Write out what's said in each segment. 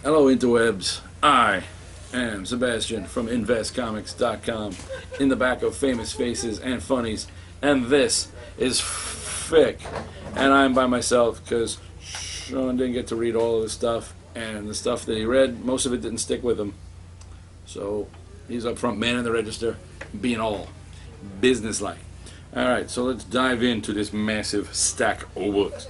Hello, interwebs. I am Sebastian from InvestComics.com in the back of Famous Faces and Funnies, and this is FFFIC. And I'm by myself because Sean didn't get to read all of the stuff, and the stuff that he read, most of it didn't stick with him. So he's up front, man in the register, being all businesslike. Alright, so let's dive into this massive stack of books.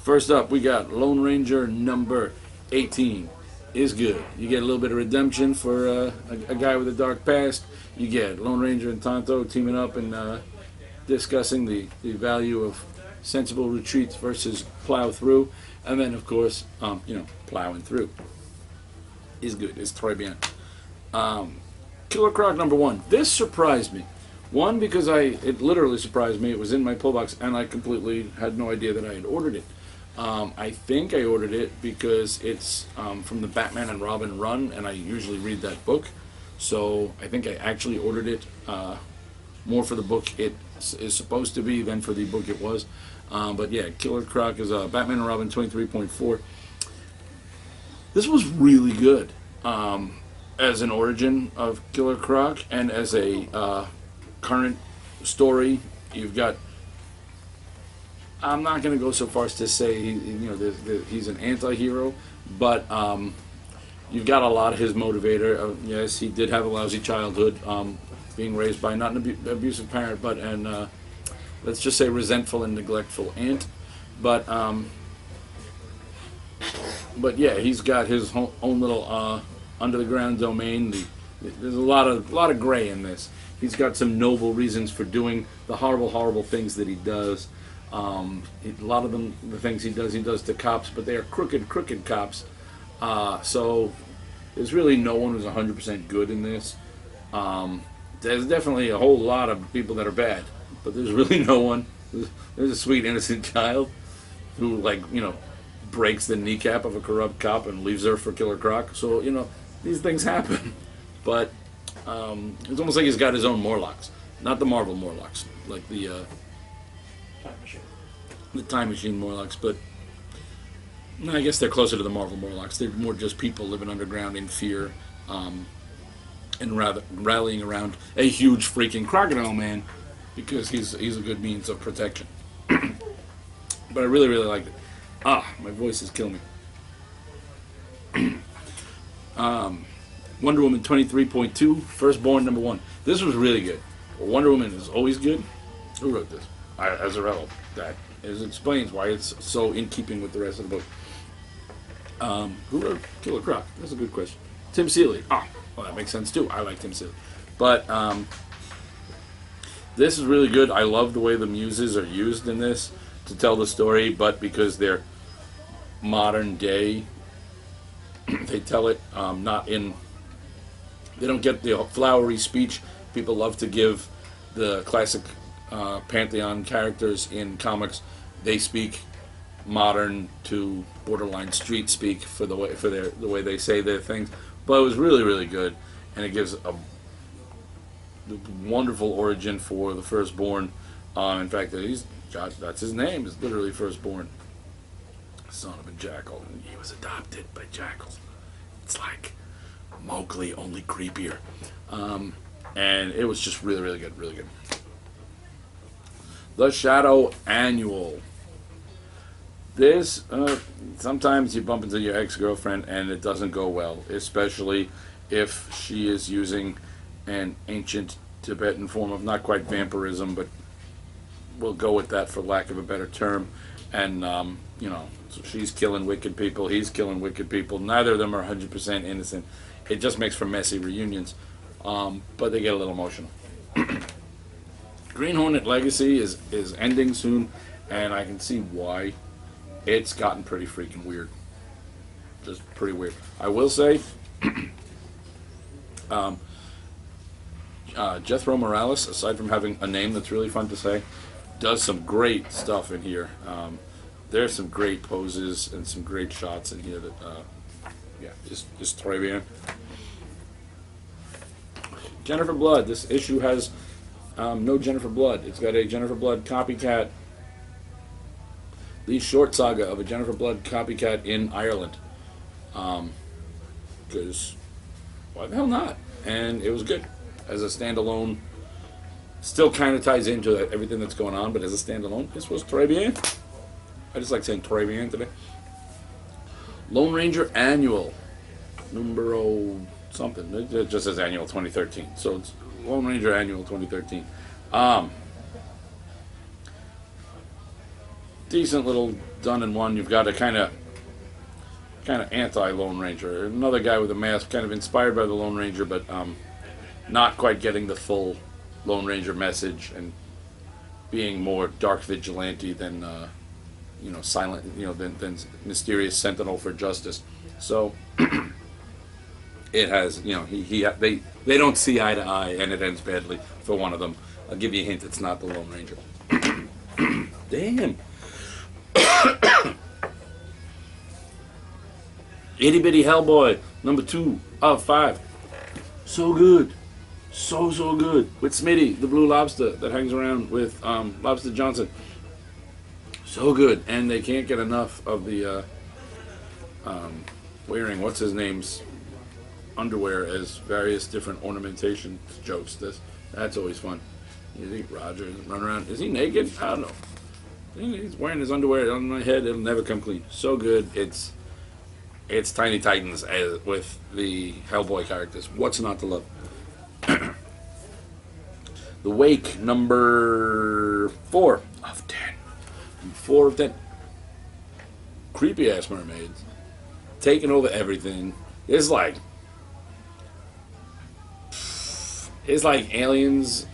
First up, we got Lone Ranger number 18. Is good. You get a little bit of redemption for a guy with a dark past. You get Lone Ranger and Tonto teaming up and discussing the value of sensible retreats versus plow through. And then, of course, plowing through is good. It's très bien. Killer Croc number 1. This surprised me. One, because it literally surprised me. It was in my pull box, and I completely had no idea that I had ordered it. I think I ordered it because it's from the Batman and Robin run, and I usually read that book. So I think I actually ordered it more for the book it is supposed to be than for the book it was. But yeah, Killer Croc is Batman and Robin 23.4. This was really good as an origin of Killer Croc, and as a current story. You've got, I'm not going to go so far as to say he's an anti-hero, but you've got a lot of his motivator. Yes, he did have a lousy childhood, being raised by not an abusive parent, but let's just say resentful and neglectful aunt. But yeah, he's got his own little under the ground domain. There's a lot of gray in this. He's got some noble reasons for doing the horrible things that he does. A lot of them, the things he does to cops, but they are crooked cops. So there's really no one who's 100% good in this. There's definitely a whole lot of people that are bad, but there's really no one. There's a sweet innocent child who, breaks the kneecap of a corrupt cop and leaves her for Killer Croc. So these things happen, but it's almost like he's got his own Morlocks, not the Marvel Morlocks, like the Time Machine Morlocks, but I guess they're closer to the Marvel Morlocks. They're more just people living underground in fear, and rather rallying around a huge freaking crocodile man because he's a good means of protection. But I really liked it. My voice is killing me. Wonder Woman 23.2, Firstborn number 1. This was really good. Wonder Woman is always good. Who wrote this? Azzarello. That explains why it's so in keeping with the rest of the book. Who wrote Killer Croc? That's a good question. Tim Seeley. Well, that makes sense too. I like Tim Seeley. But this is really good. I love the way the muses are used in this to tell the story, but because they're modern day, they tell it not in... They don't get the flowery speech people love to give the classic Pantheon characters in comics. They speak modern to borderline street speak for the way they say their things. But it was really good, and it gives a wonderful origin for the Firstborn. In fact, that's his name. Is literally Firstborn. Son of a jackal. He was adopted by jackals. It's like Mowgli, only creepier. And it was just really good. The Shadow Annual. This, sometimes you bump into your ex-girlfriend and it doesn't go well, especially if she is using an ancient Tibetan form of not quite vampirism, but we'll go with that for lack of a better term. And, so she's killing wicked people, he's killing wicked people. Neither of them are 100% innocent. It just makes for messy reunions, but they get a little emotional. Green Hornet Legacy is ending soon, and I can see why. It's gotten pretty freaking weird. Just pretty weird. I will say, Jethro Morales, aside from having a name that's really fun to say, does some great stuff in here. There's some great poses and some great shots in here that, just très bien. Jennifer Blood. This issue has no Jennifer Blood. It's got a Jennifer Blood copycat. The short saga of a Jennifer Blood copycat in Ireland. because why the hell not? And it was good as a standalone. Still kind of ties into everything that's going on, but as a standalone, this was très bien. I just like saying très bien today. Lone Ranger Annual, numero something. It just says Annual 2013. So it's Lone Ranger Annual 2013. Decent little done in one. You've got a kind of anti-Lone Ranger. Another guy with a mask, kind of inspired by the Lone Ranger, but not quite getting the full Lone Ranger message and being more dark vigilante than silent, than mysterious sentinel for justice. So it has, they don't see eye to eye, and it ends badly for one of them. I'll give you a hint: it's not the Lone Ranger. Damn. Itty Bitty Hellboy, number 2 of 5. So good. So good. With Smitty, the blue lobster that hangs around with Lobster Johnson. So good. And they can't get enough of the wearing what's-his-name's underwear as various different ornamentation jokes. That's always fun. You think Roger run around? Is he naked? I don't know. He's wearing his underwear on my head. It'll never come clean. So good. It's Tiny Titans with the Hellboy characters. What's not to love? The Wake, number 4 of 10. 4 of 10. Creepy ass mermaids taking over everything. It's like aliens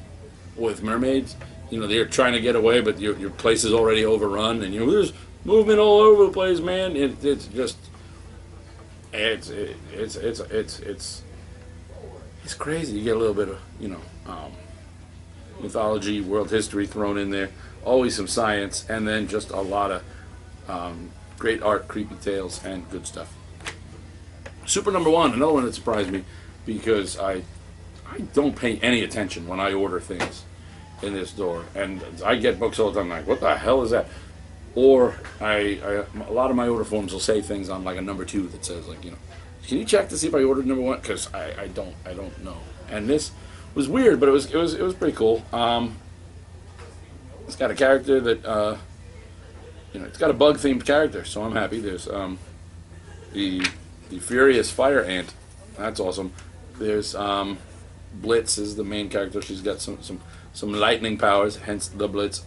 with mermaids. They're trying to get away, but your place is already overrun, and there's movement all over the place, man. It's just it's crazy. You get a little bit of mythology, world history thrown in there. Always some science, and then just a lot of great art, creepy tales, and good stuff. Super number 1, another one that surprised me because I don't pay any attention when I order things in this store, and I get books all the time like, what the hell is that? Or a lot of my order forms will say things on like a number 2 that says like, can you check to see if I ordered number 1? Because I don't know. And this was weird, but it was pretty cool. It's got a character that it's got a bug themed character, so I'm happy. There's the Furious Fire Ant. That's awesome. There's Blitz is the main character. She's got some lightning powers, hence the Blitz.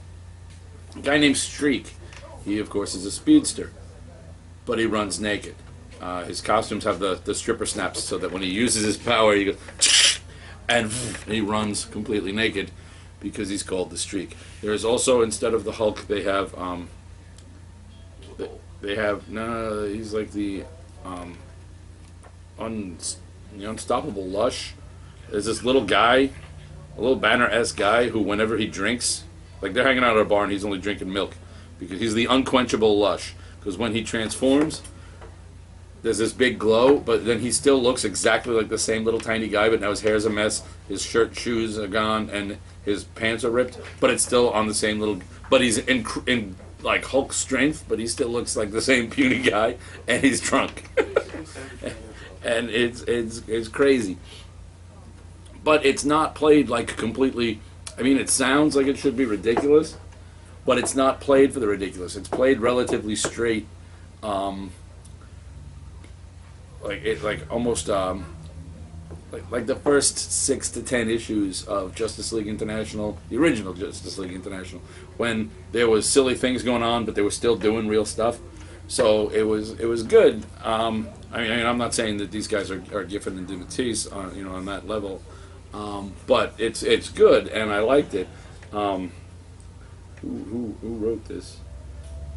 A guy named Streak. He, of course, is a speedster, but he runs naked. His costumes have the stripper snaps, so that when he uses his power, he goes, and he runs completely naked because he's called the Streak. There's also, instead of the Hulk, they have he's like the unstoppable Lush. There's this little guy, a little Banner-esque guy who, whenever he drinks, like they're hanging out at a bar and he's only drinking milk because he's the unquenchable Lush. Because when he transforms, there's this big glow, but then he still looks exactly like the same little tiny guy, but now his hair's a mess, his shirt, shoes are gone, and his pants are ripped, but it's still on the same little, but he's in like Hulk strength, but he still looks like the same puny guy, and he's drunk. And it's crazy. But it's not played like completely, it sounds like it should be ridiculous, but it's not played for the ridiculous. It's played relatively straight, almost like the first 6 to 10 issues of Justice League International, the original Justice League International, when there was silly things going on, but they were still doing real stuff. So it was good. I'm not saying that these guys are Giffen and DeMatteis on that level. But it's good, and I liked it. Who wrote this?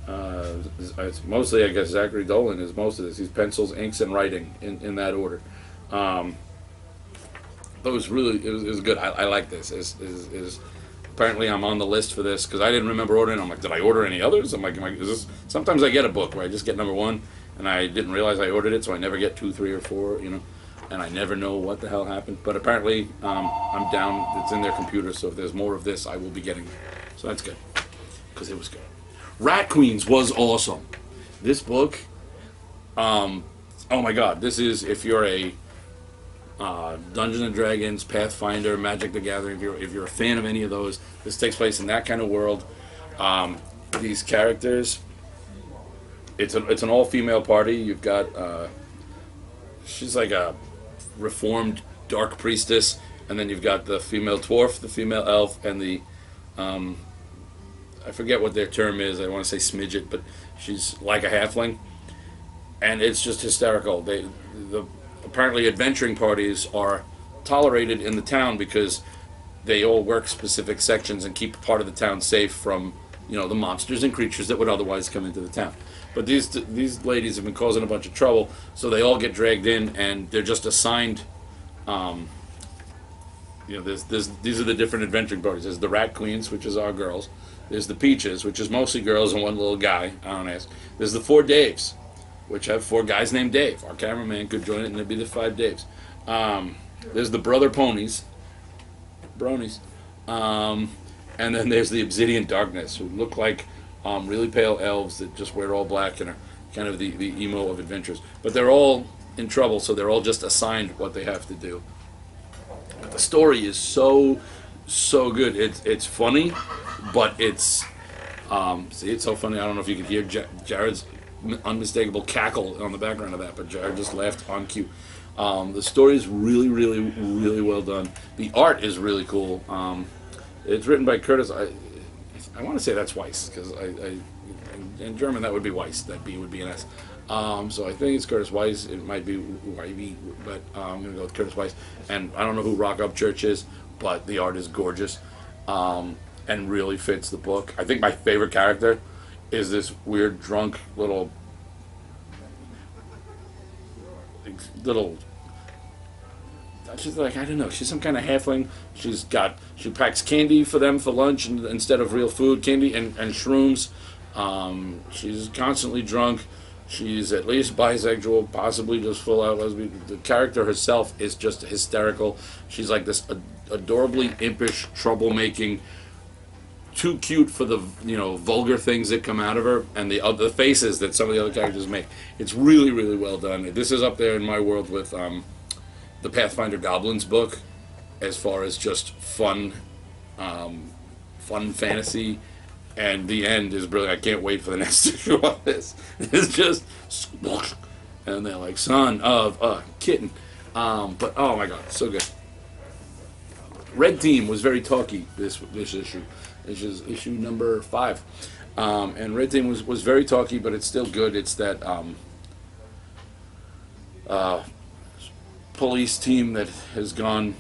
It's mostly, I guess, Zachary Dolan is most of this. He's pencils, inks, and writing in that order. But it was good. I like this. Apparently I'm on the list for this because I didn't remember ordering. I'm like, did I order any others? I'm like, is this? Sometimes I get a book where I just get number 1, and I didn't realize I ordered it, so I never get 2, 3, or 4. And I never know what the hell happened. But apparently, I'm down. It's in their computer, so if there's more of this, I will be getting it. So that's good, because it was good. Rat Queens was awesome. This book, Oh my God, this is if you're a Dungeons and Dragons, Pathfinder, Magic the Gathering. If you're a fan of any of those, this takes place in that kind of world. These characters, it's an all female party. You've got she's like a reformed dark priestess, and then you've got the female dwarf, the female elf, and the I forget what their term is. I want to say smidget, but she's like a halfling, and it's just hysterical. The apparently adventuring parties are tolerated in the town because they all work specific sections and keep part of the town safe from the monsters and creatures that would otherwise come into the town. But these ladies have been causing a bunch of trouble, so they all get dragged in, and they're just assigned. These are the different adventuring parties. There's the Rat Queens, which is our girls. There's the Peaches, which is mostly girls and one little guy. I don't ask. There's the Four Daves, which have 4 guys named Dave. Our cameraman could join it, and it'd be the 5 Daves. There's the Brother Ponies, Bronies, and then there's the Obsidian Darkness, who look like really pale elves that just wear all black and are kind of the emo of adventures. But they're all in trouble, so they're all just assigned what they have to do. But the story is so good. It's funny, but it's it's so funny. I don't know if you could hear Jared's unmistakable cackle on the background of that, but Jared just laughed on cue. The story is really, really, really well done. The art is really cool. It's written by Curtis. I want to say that's Weiss, because in German that would be Weiss. That B would be an S. So I think it's Curtis Weiss. It might be YB, but I'm going to go with Curtis Weiss. And I don't know who Rock Up Church is, but the art is gorgeous and really fits the book. I think my favorite character is this weird drunk little she's like, I don't know, she's some kind of halfling. She packs candy for them for lunch instead of real food, candy and shrooms. She's constantly drunk. She's at least bisexual, possibly just full out lesbian. The character herself is just hysterical. She's like this adorably impish, troublemaking, too cute for the vulgar things that come out of her, and the faces that some of the other characters make. It's really, really well done. This is up there in my world with the Pathfinder Goblins book, as far as just fun fantasy, and the end is brilliant. I can't wait for the next issue of this. It's just, and they're like, son of a kitten. But oh my god, so good. Red Team was very talky this issue. This is issue number 5. And Red Team was very talky, but it's still good. It's that police team that has gone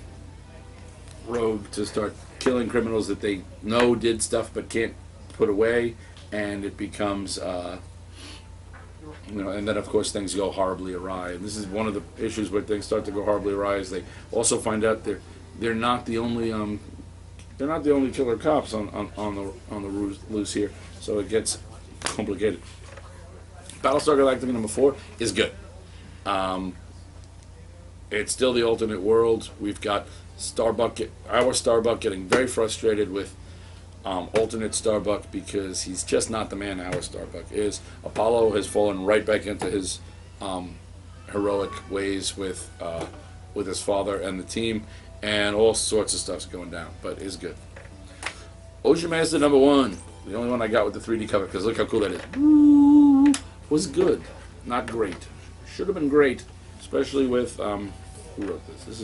rogue to start killing criminals that they know did stuff but can't put away, and it becomes and then of course things go horribly awry. And this is one of the issues where things start to go horribly awry, is they also find out they're not the only killer cops on the loose here, so it gets complicated. Battlestar Galactica number 4 is good. It's still the alternate world. We've got our Starbuck getting very frustrated with alternate Starbuck, because he's just not the man our Starbuck is. Apollo has fallen right back into his heroic ways with his father and the team, and all sorts of stuff's going down, but is good. Ocean Master number 1, the only one I got with the 3D cover, because look how cool that is. Ooh, was good, not great. Should have been great, especially with who wrote this? This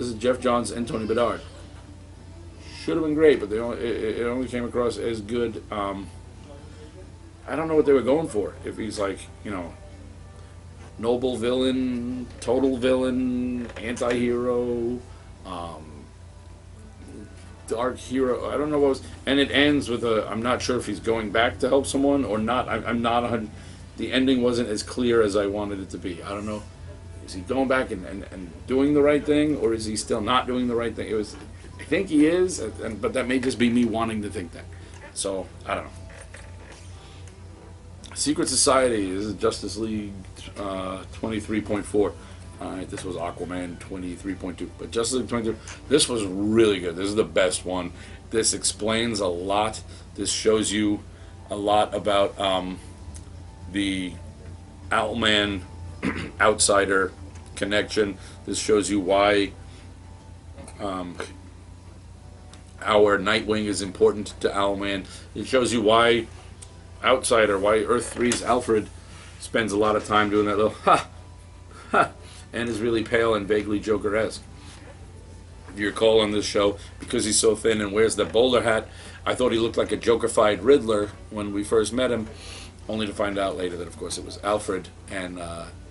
is Jeff Johns and Tony Bedard. Should have been great, but it only came across as good. I don't know what they were going for. If he's like, noble villain, total villain, anti-hero, dark hero. I don't know what was. And it ends with I'm not sure if he's going back to help someone or not. I'm not. The ending wasn't as clear as I wanted it to be. I don't know. Is he going back and doing the right thing, or is he still not doing the right thing? I think he is, but that may just be me wanting to think that. So, I don't know. Secret Society is Justice League 23.4. Alright, this was Aquaman 23.2. But Justice League 22, this was really good. This is the best one. This explains a lot. This shows you a lot about the Owlman outsider connection. This shows you why our Nightwing is important to Owlman. It shows you why why Earth 3's Alfred spends a lot of time doing that little ha ha and is really pale and vaguely Joker-esque. If you recall on this show, because he's so thin and wears the bowler hat, I thought he looked like a Joker-fied Riddler when we first met him, only to find out later that, of course, it was Alfred, and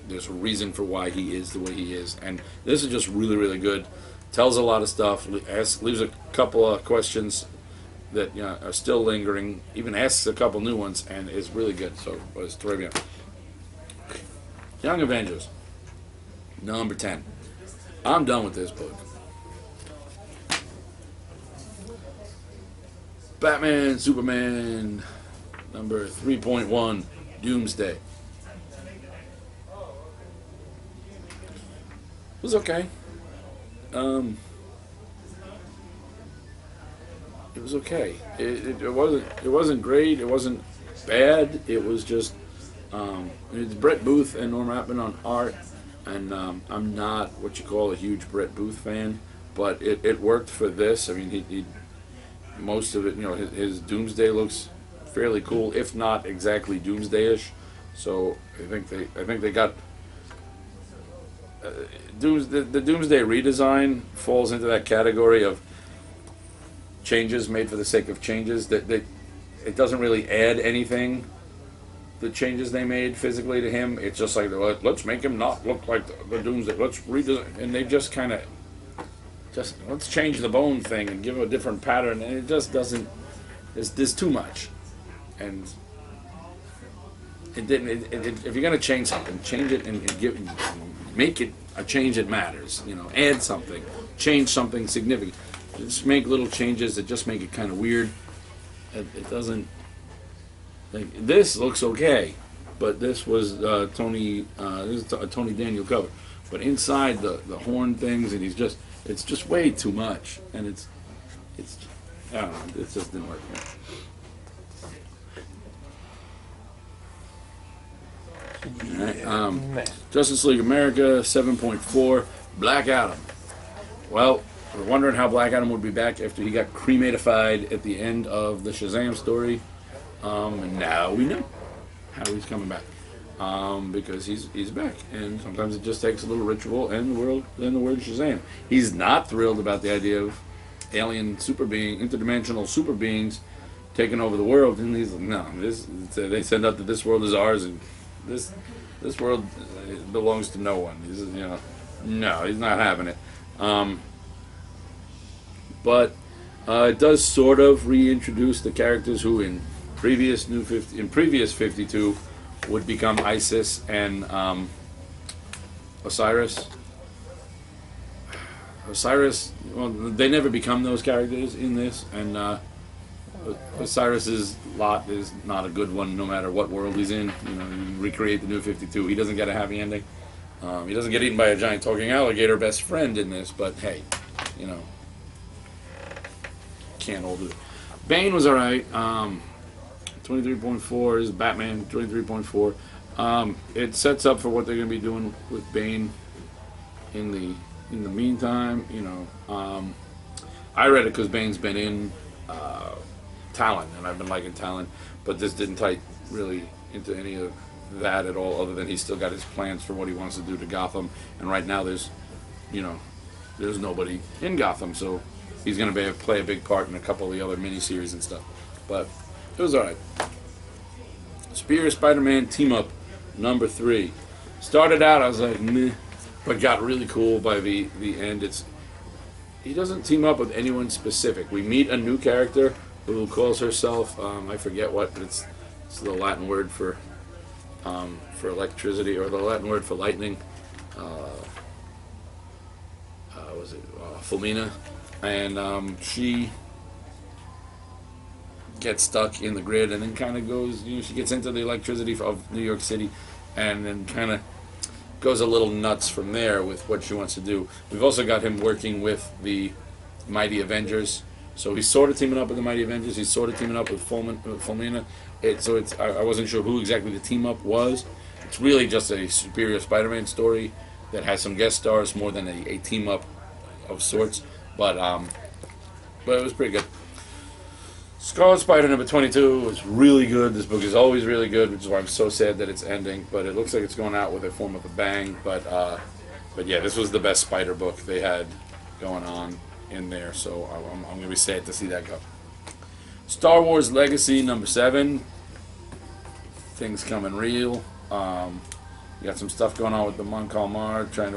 there's a reason for why he is the way he is. And this is just really, really good. Tells a lot of stuff, leaves a couple of questions that are still lingering, even asks a couple new ones, and is really good. So, it's terrific. Young Avengers, number 10. I'm done with this book. Batman, Superman, number 3.1, Doomsday. It was okay. It was okay. It wasn't great. It wasn't bad. It was just it's Brett Booth and Norm Rappin on art, and I'm not what you call a huge Brett Booth fan, but it worked for this. I mean, he most of it, his Doomsday looks fairly cool, if not exactly Doomsday-ish. So I think they got the Doomsday redesign falls into that category of changes made for the sake of changes. That it doesn't really add anything. The changes they made physically to him, it's just like, let's make him not look like the Doomsday. Let's redesign, and they just kind of let's change the bone thing and give him a different pattern, and it just doesn't. There's too much, and it didn't. If you're gonna change something, change it and make it a change that matters. Add something, change something significant. Just make little changes that just make it kind of weird. It doesn't. This looks okay, but this was Tony. This is a Tony Daniel cover, but inside the horn things, and it's just way too much, and it's I don't know. It just didn't work. All right, Justice League America 7.4, Black Adam. Well, we're wondering how Black Adam would be back after he got crematified at the end of the Shazam story, and now we know how he's coming back, because he's back, and sometimes it just takes a little ritual and the word Shazam. He's not thrilled about the idea of alien interdimensional super beings taking over the world, and he's like, no, they send out that this world is ours, and this world belongs to no one. No, he's not having it. But it does sort of reintroduce the characters who in previous 52 would become Isis and Osiris. Well, they never become those characters in this, and Osiris's lot is not a good one, no matter what world he's in. You recreate the New 52. He doesn't get a happy ending. He doesn't get eaten by a giant talking alligator best friend in this, but hey, can't all do it. Bane was alright. 23.4 is Batman. 23.4. It sets up for what they're going to be doing with Bane in the meantime. I read it because Bane's been in Talon, and I've been liking Talon, but this didn't tie really into any of that at all, other than he's still got his plans for what he wants to do to Gotham, and right now there's nobody in Gotham, so he's going to play a big part in a couple of the other miniseries and stuff. But it was alright. Spear Spider-Man Team Up number 3. Started out, I was like, meh, but got really cool by the end. He doesn't team up with anyone specific. We meet a new character who calls herself, I forget what, but it's the Latin word for electricity, or the Latin word for lightning. Was it Fulmina? And she gets stuck in the grid, and then kind of goes, she gets into the electricity of New York City, and then kind of goes a little nuts from there with what she wants to do. We've also got him working with the Mighty Avengers, so he's sort of teaming up with the Mighty Avengers. He's sort of teaming up with Fulmina, I wasn't sure who exactly the team up was. It's really just a Superior Spider-Man story that has some guest stars more than a team up of sorts. But it was pretty good. Scarlet Spider number 22 was really good. This book is always really good, which is why I'm so sad that it's ending. But it looks like it's going out with a form of a bang. But yeah, this was the best Spider book they had going on in there. So I'm going to be sad to see that go. Star Wars Legacy number 7. Things coming real. You got some stuff going on with the Mon Calamari trying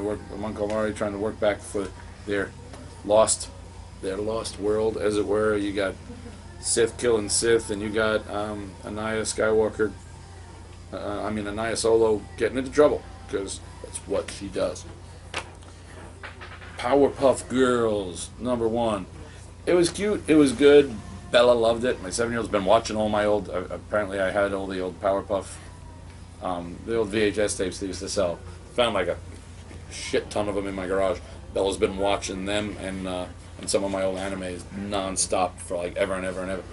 to work back for their lost world, as it were. You got Sith killing Sith, and you got Anaya Solo getting into trouble because that's what she does. Powerpuff Girls number 1. It was cute. It was good. Bella loved it. My 7-year-old's been watching all my old. Apparently, I had all the old Powerpuff, the old VHS tapes they used to sell. Found like a shit ton of them in my garage. Bella's been watching them and some of my old animes non-stop for like ever and ever and ever.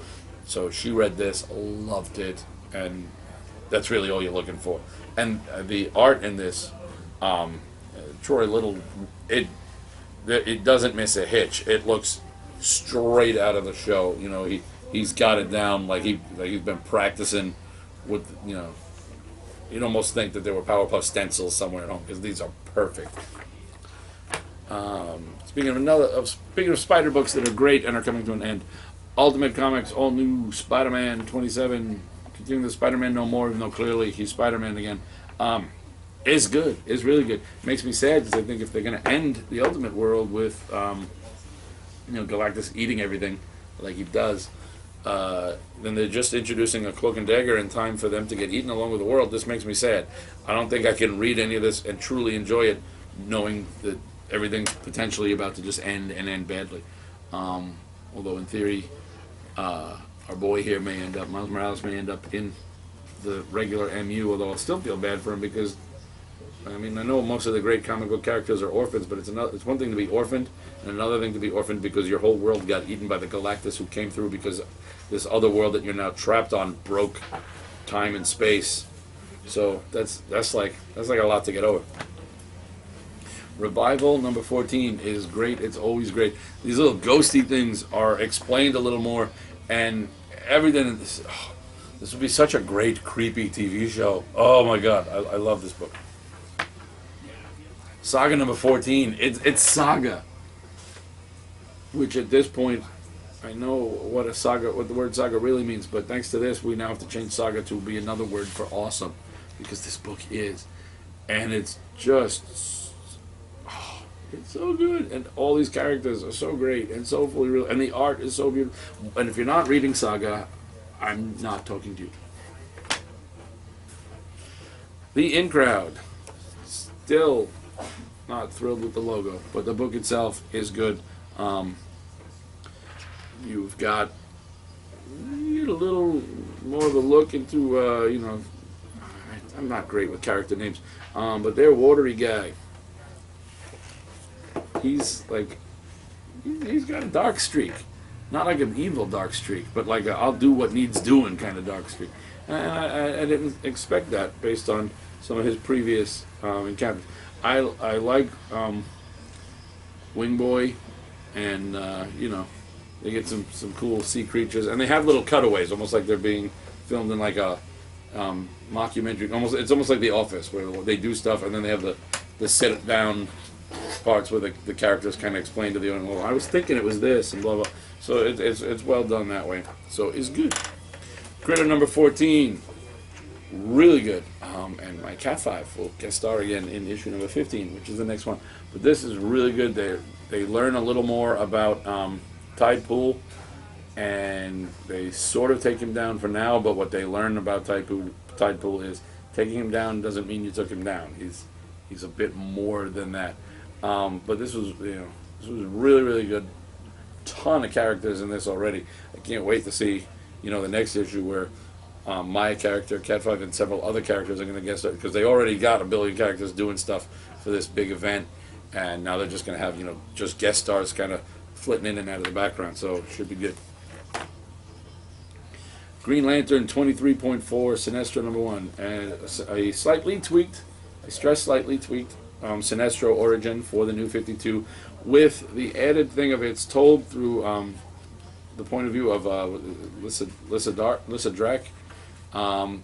So she read this, loved it, and that's really all you're looking for. And the art in this, Troy Little, it doesn't miss a hitch. It looks straight out of the show. You know, he's got it down like he's been practicing with, you know. You'd almost think that there were Powerpuff stencils somewhere at home because these are perfect. Speaking of Spider books that are great and are coming to an end, Ultimate Comics All New Spider-Man 27, continuing the Spider-Man No More, even though clearly he's Spider-Man again, is good. Is really good. Makes me sad because I think if they're going to end the Ultimate world with Galactus eating everything like he does, then they're just introducing a cloak and dagger in time for them to get eaten along with the world. This makes me sad. I don't think I can read any of this and truly enjoy it knowing that everything's potentially about to just end and end badly. Although in theory, our boy here Miles Morales may end up in the regular MU, although I'll still feel bad for him because, I mean, I know most of the great comic book characters are orphans, but it's one thing to be orphaned, and another thing to be orphaned because your whole world got eaten by the Galactus who came through because this other world that you're now trapped on broke time and space. So that's like a lot to get over. Revival number 14 is great. It's always great. These little ghosty things are explained a little more, and everything in this. Oh, this would be such a great creepy TV show. Oh my God, I love this book. Saga number 14. It's Saga, which at this point, I know what the word saga really means, but thanks to this, we now have to change saga to be another word for awesome, because this book is, and it's just, it's so good, and all these characters are so great and so fully real, and the art is so beautiful. And if you're not reading Saga, I'm not talking to you. The In Crowd, still not thrilled with the logo, but the book itself is good. You've got a little more of a look into, I'm not great with character names, but their watery guy, he's got a dark streak. Not like an evil dark streak, but like a I'll do what needs doing kind of dark streak. And I didn't expect that based on some of his previous encounters. I like Wing Boy, and they get some cool sea creatures, and they have little cutaways, almost like they're being filmed in like a mockumentary. It's almost like The Office, where they do stuff, and then they have the sit down parts where the characters kind of explain to the owner, well, I was thinking it was this, and blah blah. So it's well done that way. So it's good. Critter number 14, really good. And my Cat 5 will guest star again in issue number 15, which is the next one. But this is really good. They learn a little more about Tide Pool, and they sort of take him down for now. But what they learn about Tide Pool is taking him down doesn't mean you took him down. He's a bit more than that. But this was really, really good. Ton of characters in this already. I can't wait to see the next issue where my character, Cat 5, and several other characters are going to guest star, because they already got a billion characters doing stuff for this big event, and now they're just going to have just guest stars kind of flitting in and out of the background. So it should be good. Green Lantern 23.4, Sinestro #1, and a slightly tweaked, I stress slightly tweaked, Sinestro origin for the New 52, with the added thing of it's told through the point of view of Lyssa Drake, who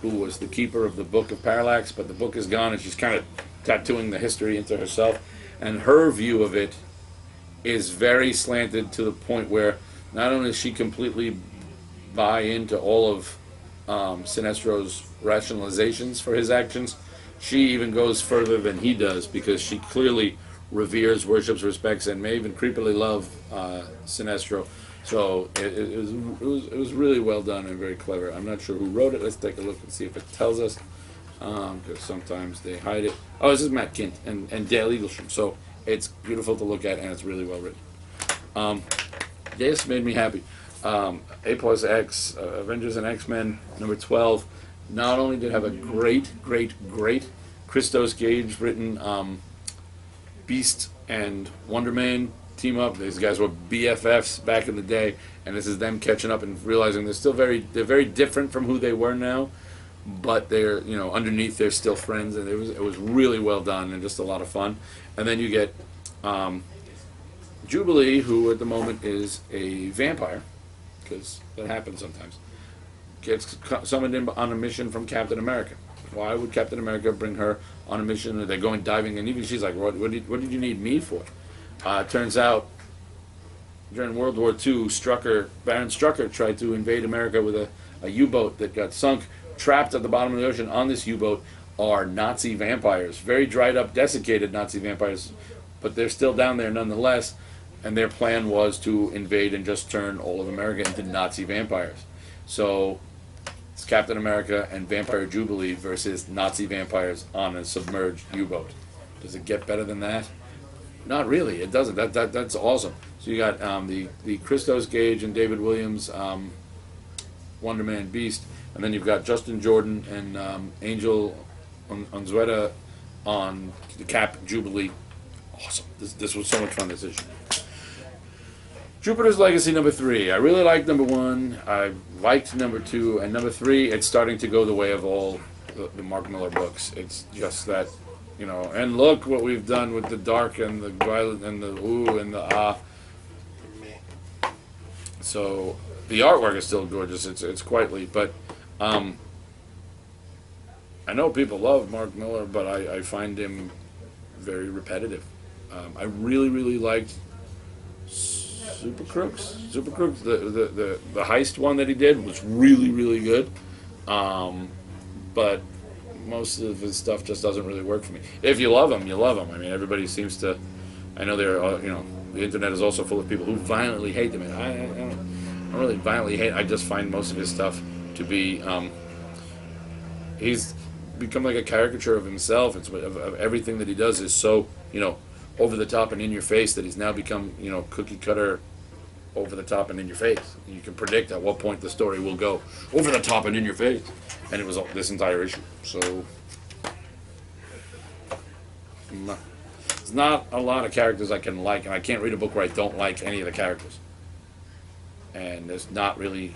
was the keeper of the Book of Parallax, but the book is gone, and she's kind of tattooing the history into herself, and her view of it is very slanted to the point where not only does she completely buy into all of Sinestro's rationalizations for his actions, she even goes further than he does, because she clearly reveres, worships, respects, and may even creepily love Sinestro. So it was really well done and very clever. I'm not sure who wrote it. Let's take a look and see if it tells us, because sometimes they hide it. Oh, this is Matt Kint and Dale Eaglesham. So it's beautiful to look at, and it's really well written. This made me happy. A+X, Avengers and X-Men, #12. Not only did it have a great Christos Gage written Beast and Wonder Man team up. These guys were BFFs back in the day, and this is them catching up and realizing they're very different from who they were now, but they're, underneath they're still friends, and it was really well done and just a lot of fun. And then you get Jubilee, who at the moment is a vampire, because that happens sometimes, gets summoned in on a mission from Captain America. Why would Captain America bring her on a mission? They're going diving, and even she's like, what did you need me for? Turns out, during World War II, Baron Strucker tried to invade America with a U-boat that got sunk. Trapped at the bottom of the ocean on this U-boat are Nazi vampires. Very dried up, desiccated Nazi vampires, but they're still down there nonetheless, and their plan was to invade and just turn all of America into Nazi vampires. So it's Captain America and Vampire Jubilee versus Nazi vampires on a submerged U-boat. Does it get better than that? Not really. It doesn't. That's awesome. So you got the Christos Gage and David Williams Wonder Man Beast, and then you've got Justin Jordan and Angel Unzueta on the Cap Jubilee. Awesome. This was so much fun, this issue. Jupiter's Legacy #3. I really liked #1. I liked #2, and #3. It's starting to go the way of all the Mark Millar books. It's just that, and look what we've done with the dark and the violent and the ooh and the ah. So the artwork is still gorgeous. It's quite neat, but I know people love Mark Millar, but I find him very repetitive. I really liked Super Crooks. The heist one that he did was really good. But most of his stuff just doesn't really work for me. If you love him, you love him. I mean, everybody seems to. I know the internet is also full of people who violently hate him. And I don't really violently hate. I just find most of his stuff to be. He's become like a caricature of himself. Of everything that he does is so over the top and in your face that he's now become cookie cutter, over the top and in your face. You can predict at what point the story will go over the top and in your face, and it was this entire issue. So there's not a lot of characters I can like, and I can't read a book where I don't like any of the characters. And there's not really.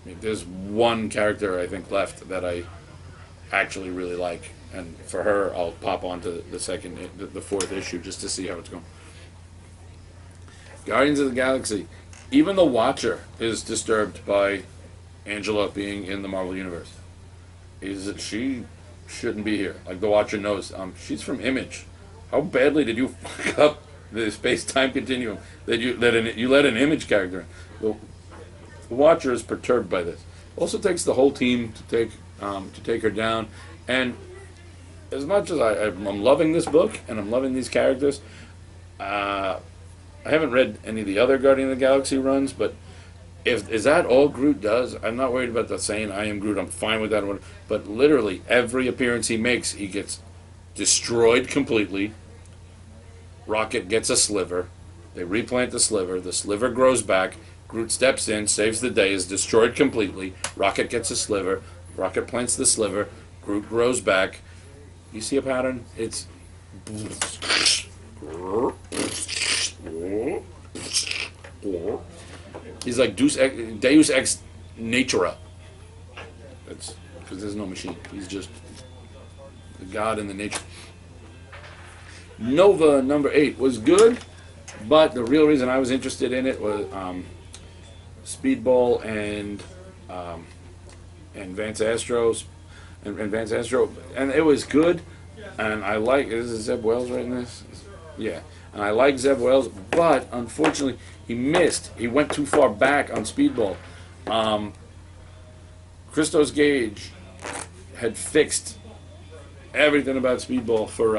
There's one character I think left that I actually really like, and for her I'll pop on to the fourth issue just to see how it's going. Guardians of the Galaxy. Even the Watcher is disturbed by Angela being in the Marvel Universe. She shouldn't be here. Like the Watcher knows. She's from Image. How badly did you fuck up the space-time continuum that you let an Image character in? The Watcher is perturbed by this. Also takes the whole team to take her down. And as much as I'm loving this book and I'm loving these characters, I haven't read any of the other Guardian of the Galaxy runs, but is that all Groot does? I'm not worried about the saying "I am Groot." I'm fine with that one. But literally every appearance he makes, he gets destroyed completely. Rocket gets a sliver. They replant the sliver. The sliver grows back. Groot steps in, saves the day, is destroyed completely. Rocket gets a sliver. Rocket plants the sliver. Groot grows back. You see a pattern? It's he's like Deus Ex natura. That's because there's no machine. He's just the god in the nature. Nova number 8 was good, but the real reason I was interested in it was Speedball and Vance Astros and Vance Astro, and it was good. And I like, is it Zeb Wells right in this? Yeah, and I like Zeb Wells, but unfortunately he missed. He went too far back on Speedball. Christos Gage had fixed everything about Speedball for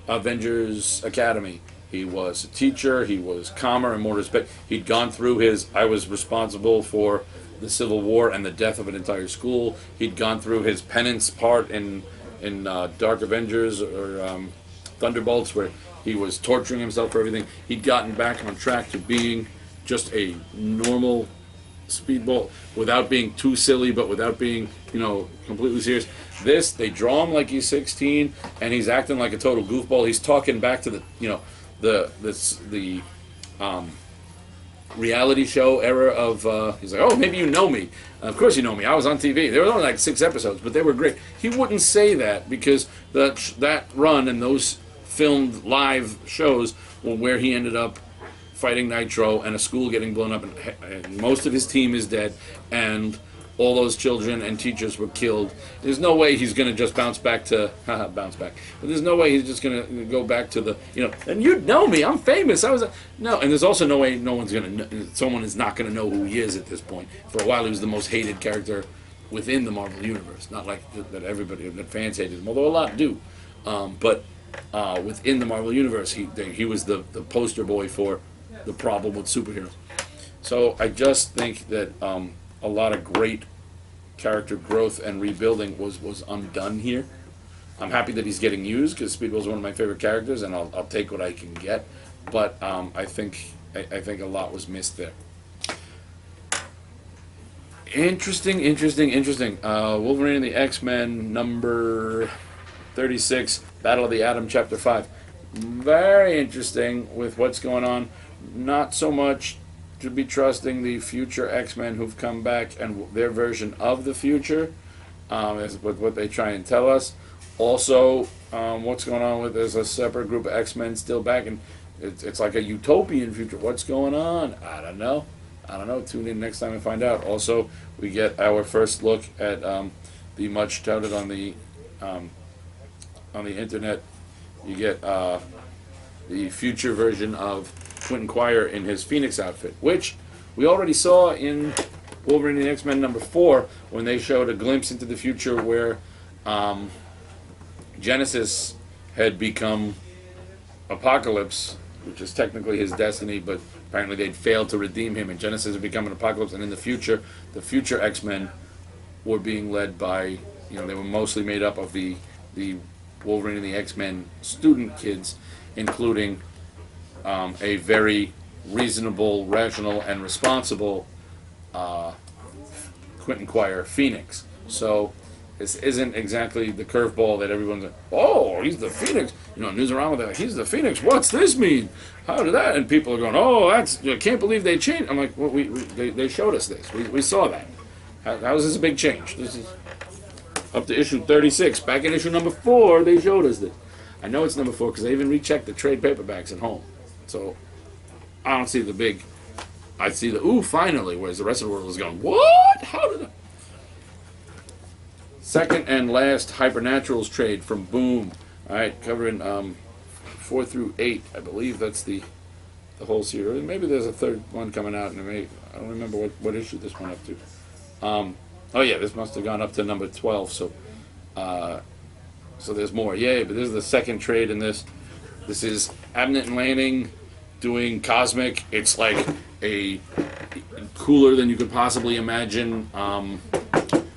Avengers Academy. He was a teacher. He was calmer and more respect. He'd gone through his, I was responsible for the Civil War and the death of an entire school. He'd gone through his penance part in Dark Avengers or Thunderbolts, where he was torturing himself for everything. He'd gotten back on track to being just a normal Speedball without being too silly, but without being, completely serious. This, they draw him like he's 16, and he's acting like a total goofball. He's talking back to the reality show era of, he's like, oh, maybe you know me. Of course you know me. I was on TV. There were only like 6 episodes, but they were great. He wouldn't say that because that run and those filmed live shows were where he ended up fighting Nitro and a school getting blown up, and most of his team is dead, and all those children and teachers were killed. There's no way he's going to just bounce back to, bounce back. But there's no way he's just going to go back to the, and you know me, I'm famous. No, and there's also no way someone is not going to know who he is at this point. For a while, he was the most hated character within the Marvel Universe. Not like that fans hated him, although a lot do. But within the Marvel Universe, he was the poster boy for the problem with superheroes. So I just think that a lot of great character growth and rebuilding was undone here. I'm happy that he's getting used because Speedball's one of my favorite characters, and I'll take what I can get. But I think a lot was missed there. Interesting. Wolverine and the X-Men number 36, Battle of the Atom, Chapter 5. Very interesting with what's going on. Not so much to be trusting the future X-Men who've come back and their version of the future, is what they try and tell us. Also, what's going on with there's a separate group of X-Men still back, and it's like a utopian future. What's going on? I don't know. Tune in next time and find out. Also, we get our first look at the much touted on the internet. You get the future version of Quentin Quire in his Phoenix outfit, which we already saw in Wolverine and the X-Men number 4 when they showed a glimpse into the future where Genesis had become Apocalypse, which is technically his destiny, but apparently they'd failed to redeem him, and Genesis had become an Apocalypse, and in the future X-Men were being led by, they were mostly made up of the Wolverine and the X-Men student kids, including a very reasonable, rational, and responsible Quentin Quire Phoenix. So this isn't exactly the curveball that everyone's like, oh, he's the Phoenix. Newsarama, they're like, he's the Phoenix. What's this mean? How did that? And people are going, oh, I can't believe they changed. I'm like, well, they showed us this. We saw that. How is this a big change? This is up to issue 36. Back in issue number 4, they showed us this. I know it's number 4 because I even rechecked the trade paperbacks at home. So I don't see the big. I see the ooh finally, whereas the rest of the world is going, what? How did I? Second and last Hypernaturals trade from Boom. All right, covering 4 through 8. I believe that's the whole series. Maybe there's a third one coming out, and I don't remember what issue this went up to. Oh yeah, this must have gone up to number 12. So there's more. Yay! But this is the second trade in this. This is Abnett and Lanning doing Cosmic. It's like a cooler than you could possibly imagine.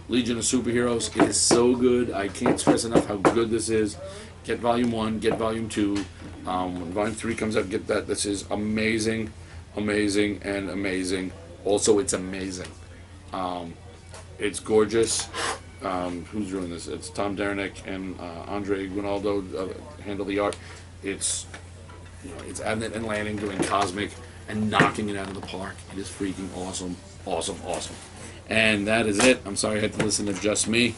Legion of Superheroes. It is so good. I can't stress enough how good this is. Get Volume 1, get Volume 2. When Volume 3 comes out, get that. This is amazing, and amazing. Also, it's amazing. It's gorgeous. Who's doing this? It's Tom Derenick and Andre Guinaldo handle the art. It's Abnett and Lanning doing Cosmic and knocking it out of the park. It is freaking awesome. awesome, awesome. And that is it. I'm sorry I had to listen to just me.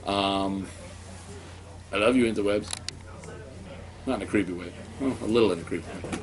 I love you, interwebs. Not in a creepy way. Well, a little in a creepy way.